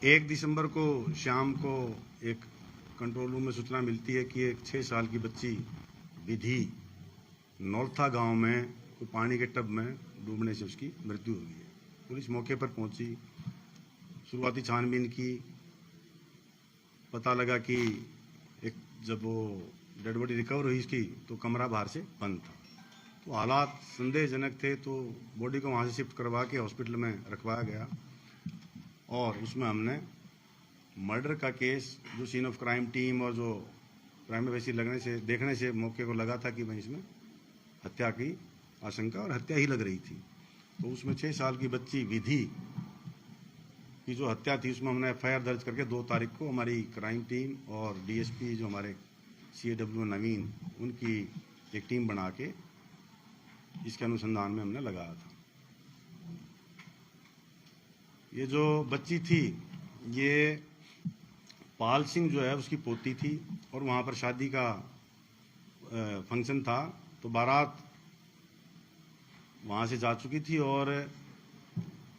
1 दिसंबर को शाम को एक कंट्रोल रूम में सूचना मिलती है कि एक 6 साल की बच्ची विधि नौलथा गांव में कोई पानी के टब में डूबने से उसकी मृत्यु हो गई है। पुलिस मौके पर पहुंची, शुरुआती छानबीन की, पता लगा कि जब वो डेड बॉडी रिकवर हुई इसकी तो कमरा बाहर से बंद था। तो हालात संदेहजनक थे, तो बॉडी को वहाँ से शिफ्ट करवा के हॉस्पिटल में रखवाया गया और उसमें हमने मर्डर का केस, जो सीन ऑफ क्राइम टीम और जो क्राइम वैसी देखने से मौके को लगा था कि भाई इसमें हत्या की आशंका और हत्या ही लग रही थी। तो उसमें 6 साल की बच्ची विधि की जो हत्या थी उसमें हमने FIR दर्ज करके 2 तारीख को हमारी क्राइम टीम और DSP जो हमारे CAW नवीन, उनकी एक टीम बना के इसके अनुसंधान में हमने लगाया था। ये जो बच्ची थी ये पाल सिंह जो है उसकी पोती थी और वहाँ पर शादी का फंक्शन था, तो बारात वहाँ से जा चुकी थी और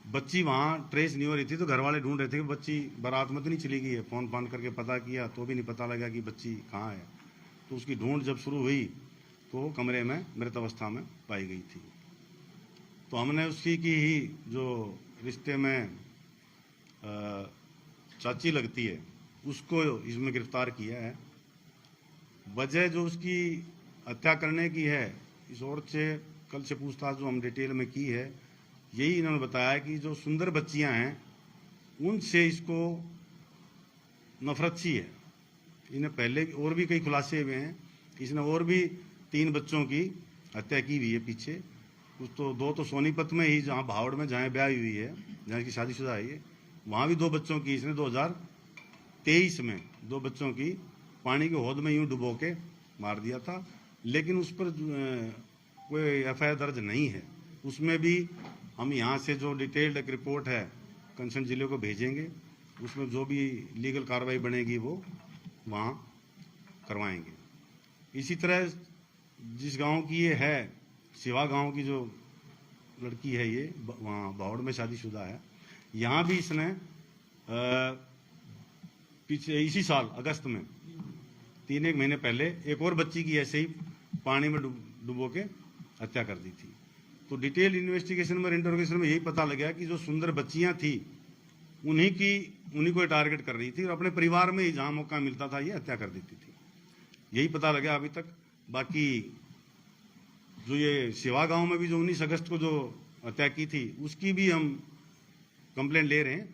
बच्ची वहाँ ट्रेस नहीं हो रही थी। तो घर वाले ढूंढ रहे थे कि बच्ची बारात में तो नहीं चली गई है। फ़ोन करके पता किया तो भी नहीं पता लगा कि बच्ची कहाँ है। तो उसकी ढूंढ जब शुरू हुई तो कमरे में मृत अवस्था में पाई गई थी। तो हमने उसकी की ही जो रिश्ते में चाची लगती है उसको इसमें गिरफ्तार किया है। वजह जो उसकी हत्या करने की है, इस औरत से कल से पूछताछ जो हम डिटेल में की है, यही इन्होंने बताया कि जो सुंदर बच्चियां हैं उनसे इसको नफरत सी है। इन्हें पहले और भी कई खुलासे हुए हैं, इसने और भी 3 बच्चों की हत्या की हुई है पीछे। कुछ तो 2 तो सोनीपत में ही, जहाँ भावड़ में जहाँ ब्याह हुई है, जहाँ इसकी शादीशुदा है, वहाँ भी 2 बच्चों की इसने 2023 में 2 बच्चों की पानी के हौद में यूं डुबो के मार दिया था। लेकिन उस पर कोई FIR दर्ज नहीं है। उसमें भी हम यहाँ से जो डिटेल्ड एक रिपोर्ट है कंसर्न जिले को भेजेंगे, उसमें जो भी लीगल कार्रवाई बनेगी वो वहाँ करवाएंगे। इसी तरह जिस गांव की ये है, सिवा गांव की जो लड़की है, ये वहाँ भावड़ में शादीशुदा है। यहाँ भी इसने पीछे इसी साल अगस्त में 3 महीने पहले एक और बच्ची की ऐसे ही पानी में डुबो के हत्या कर दी थी। तो डिटेल इन्वेस्टिगेशन में, इंटरोगेशन में यही पता लगा कि जो सुंदर बच्चियां थी उन्हीं को टारगेट कर रही थी और अपने परिवार में ही जहां मौका मिलता था ये हत्या कर देती थी। यही पता लगा अभी तक। बाकी जो ये सिवा गांव में भी जो 19 अगस्त को जो हत्या की थी उसकी भी हम कंप्लेंट ले रहे हैं।